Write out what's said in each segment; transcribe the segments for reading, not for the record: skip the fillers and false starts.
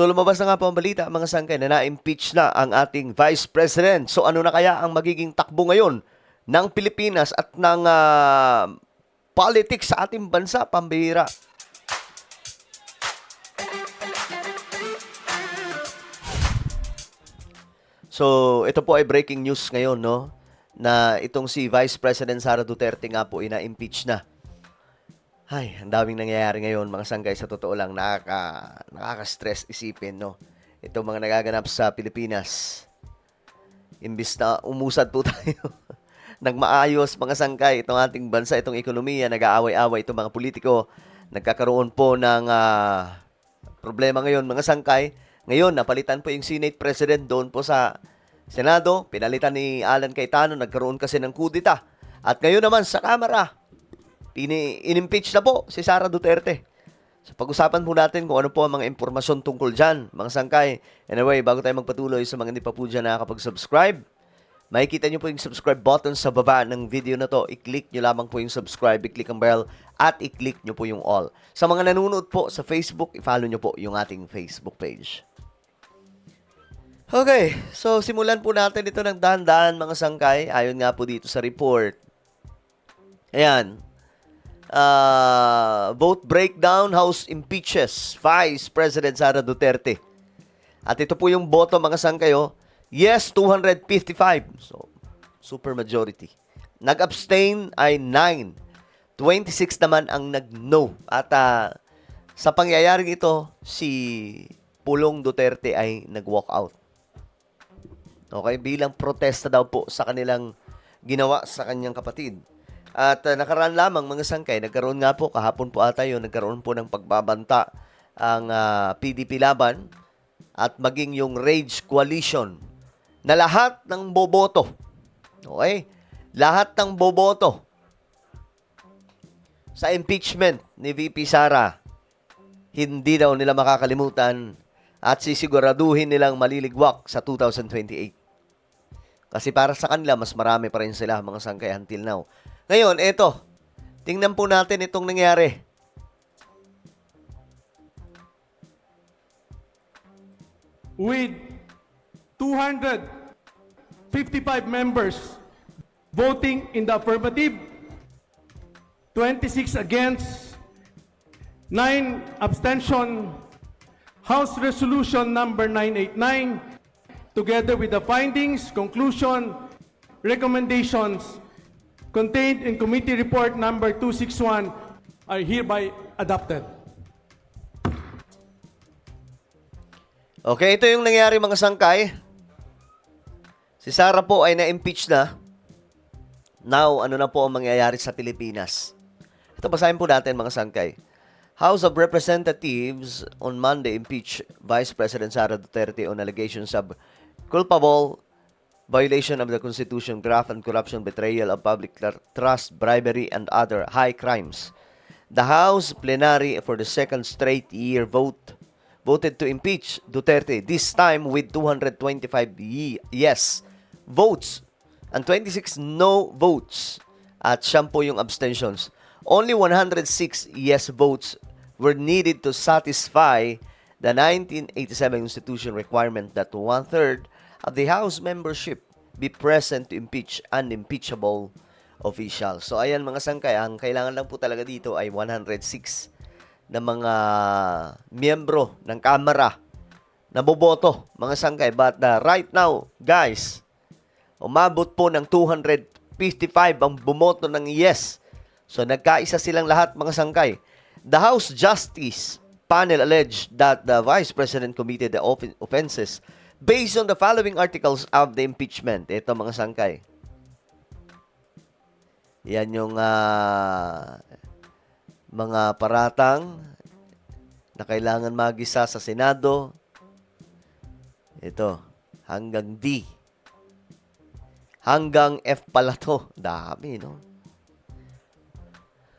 So lumabas na nga po ang balita mga sangkay na na-impeach na ang ating Vice President. So ano na kaya ang magiging takbo ngayon ng Pilipinas at ng politics sa ating bansa, pambihira. So ito po ay breaking news ngayon, no? Na itong si Vice President Sara Duterte nga po ina-impeach na. Ay, ang daming nangyayari ngayon, mga sanggay, sa totoo lang, nakaka-stress isipin, no? Itong mga nagaganap sa Pilipinas. Imbis na umusad po tayo ng maayos, mga sangkay, itong ating bansa, itong ekonomiya, nag-aaway-away itong mga politiko, nagkakaroon po ng problema ngayon, mga sangkay. Ngayon, napalitan po yung Senate President doon po sa Senado, pinalitan ni Alan Cayetano, nagkaroon kasi ng kudita. At ngayon naman sa Kamara, in-impeach na po si Sara Duterte. So pag-usapan po natin kung ano po ang mga impormasyon tungkol dyan, mga sangkay. Anyway, bago tayo magpatuloy sa mga hindi pa po dyan nakakapag-subscribe, makikita nyo po yung subscribe button sa baba ng video na to. I-click nyo lamang po yung subscribe, i-click ang bell, at i-click nyo po yung all. Sa mga nanonood po sa Facebook, i-follow nyo po yung ating Facebook page. Okay, so simulan po natin ito ng dahan-dahan, mga sangkay. Ayon nga po dito sa report. Ayan. Vote breakdown, House impeaches Vice President Sara Duterte. At ito po yung boto, mga sangkayo. Yes, 255. So, super majority. Nag-abstain ay 9. 26 naman ang nag-no. At sa pangyayaring ito, si Pulong Duterte ay nag-walk out. Okay, bilang protesta daw po sa kanilang ginawa sa kanyang kapatid. At nakaraan lamang, mga sangkay, nagkaroon nga po, kahapon po ata yun, nagkaroon po ng pagbabanta ang PDP laban at maging yung Rage Coalition na lahat ng boboto, okay? Lahat ng boboto sa impeachment ni VP Sara, hindi daw nila makakalimutan at sisiguraduhin nilang maliligwak sa 2028. Kasi para sa kanila, mas marami pa rin sila, mga sangkay, until now. Ngayon, eto. Tingnan po natin itong nangyari. With 255 members voting in the affirmative, 26 against, 9 abstention, House Resolution number 989, together with the findings, conclusion, recommendations contained in Committee Report number 261 are hereby adopted. Okay, ito yung nangyari, mga sangkay. Si Sara po ay na-impeach na. Now, ano na po ang mangyayari sa Pilipinas? Ito, basahin po natin, mga sangkay. House of Representatives on Monday impeached Vice President Sara Duterte on allegations of culpable violation of the Constitution, graft and corruption, betrayal of public trust, bribery, and other high crimes. The House plenary for the second straight year voted to impeach Duterte, this time with 225 yes votes and 26 no votes at 10 yung abstentions. Only 106 yes votes were needed to satisfy the 1987 Constitution requirement that one-third of the House membership be present to impeach unimpeachable officials. So, ayan, mga sangkay, ang kailangan lang po talaga dito ay 106 na mga miyembro ng Kamara na boboto, mga sangkay. But right now, guys, umabot po ng 255 ang bumoto ng yes. So, nagkaisa silang lahat, mga sangkay. The House Justice panel alleged that the Vice President committed the offenses based on the following articles of the impeachment. Ito, mga sangkay. Yan yung mga paratang na kailangan magisa sa Senado. Ito, hanggang D. Hanggang F pala to. Dami, no?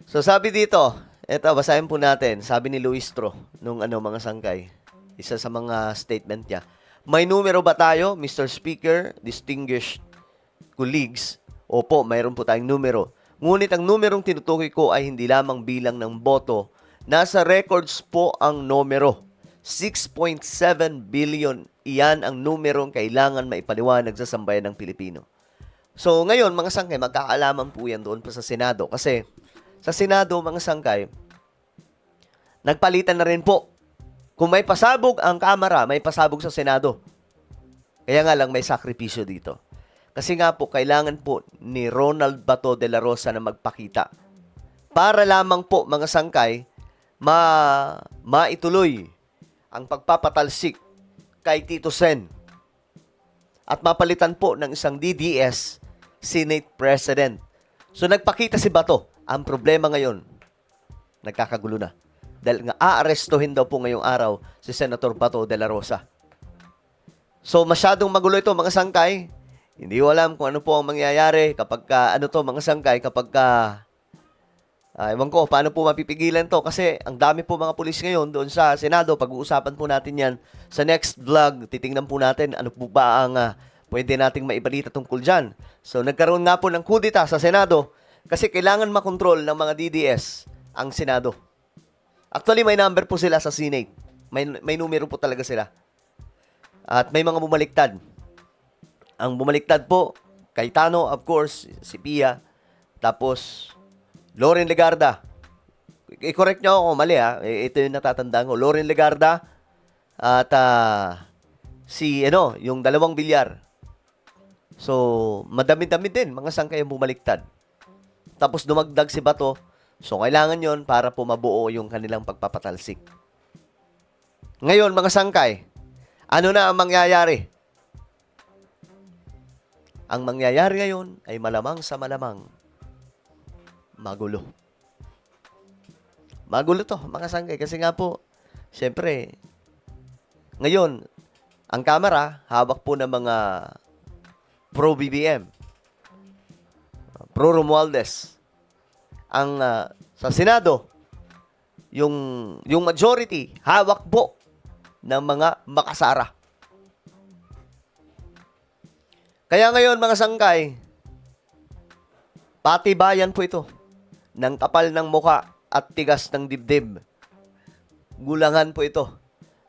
So, sabi dito, ito, basahin po natin. Sabi ni Luistro, nung mga sangkay, isa sa mga statement niya. May numero ba tayo, Mr. Speaker, distinguished colleagues? Opo, mayroon po tayong numero. Ngunit ang numerong tinutukoy ko ay hindi lamang bilang ng boto. Nasa records po ang numero. 6.7 billion, iyan ang numerong kailangan maipaliwanag sa sambayan ng Pilipino. So, ngayon, mga sangkay, magkakaalaman po yan doon pa sa Senado. Kasi, sa Senado, mga sangkay, nagpalitan na rin po. Kung may pasabog ang Kamara, may pasabog sa Senado. Kaya nga lang, may sakripisyo dito. Kasi nga po, kailangan po ni Ronald Bato de la Rosa na magpakita. Para lamang po, mga sangkay, maituloy ang pagpapatalsik kay Tito Sen at mapalitan po ng isang DDS Senate President. So nagpakita si Bato. Ang problema ngayon, nagkakagulo na. Dahil nga aarestuhin daw po ngayong araw si Senator Bato de la Rosa. So masyadong magulo ito, mga sangkay. Hindi ko alam kung ano po ang mangyayari kapag mga sangkay, kapag ewan ko, paano po mapipigilan to? Kasi ang dami po mga pulis ngayon doon sa Senado. Pag-uusapan po natin yan sa next vlog. Titingnan po natin ano po ba ang pwede nating maibalita tungkol dyan. So, nagkaroon nga po ng kudita sa Senado kasi kailangan makontrol ng mga DDS ang Senado. Actually, may number po sila sa Senate. May numero po talaga sila. At may mga bumaliktad. Ang bumaliktad po, Cayetano, of course, si Pia. Tapos, Loren Legarda. I-correct nyo ako kung mali ha. Ito yung natatandaan ko. Loren Legarda at yung dalawang bilyar. So, madami-dami din mga sangkay ang bumaliktad. Tapos dumagdag si Bato. So, kailangan yon para po mabuo yung kanilang pagpapatalsik. Ngayon, mga sangkay, ano na ang mangyayari? Ang mangyayari ngayon ay malamang sa malamang magulo. Magulo to, mga sangkay. Kasi nga po, syempre, ngayon, ang Kamara, hawak po ng mga pro-BBM, pro-Romualdez. Ang sa Senado, yung majority, hawak po ng mga makasara. Kaya ngayon, mga sangkay, patibayan po ito ng kapal ng muka at tigas ng dibdib. Gulangan po ito.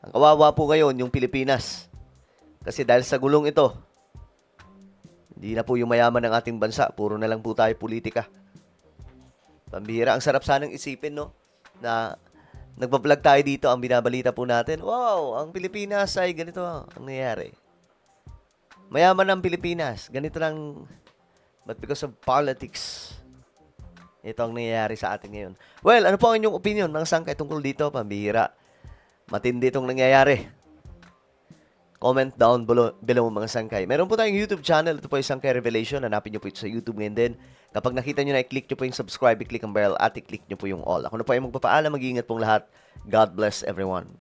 Ang kawawa po ngayon, yung Pilipinas. Kasi dahil sa gulong ito, hindi na po yung mayaman ng ating bansa. Puro na lang po tayo politika. Pambihira. Ang sarap sanang isipin, no? Na nagbablog tayo dito, ang binabalita po natin, wow, ang Pilipinas ay ganito ang nangyayari. Mayaman ang Pilipinas. Ganito lang. But because of politics, ito ang nangyayari sa atin ngayon. Well, ano po ang inyong opinion, mga sangkay, tungkol dito? Pambihira. Matindi itong nangyayari. Comment down below mga sangkay. Meron po tayong YouTube channel. Ito po yung Sangkay Revelation. Hanapin nyo po ito sa YouTube ngayon din. Kapag nakita nyo na, i-click nyo po yung subscribe, i-click ang bell, at i-click nyo po yung all. Ako na po ay magpapaalam. Mag-iingat pong lahat. God bless everyone.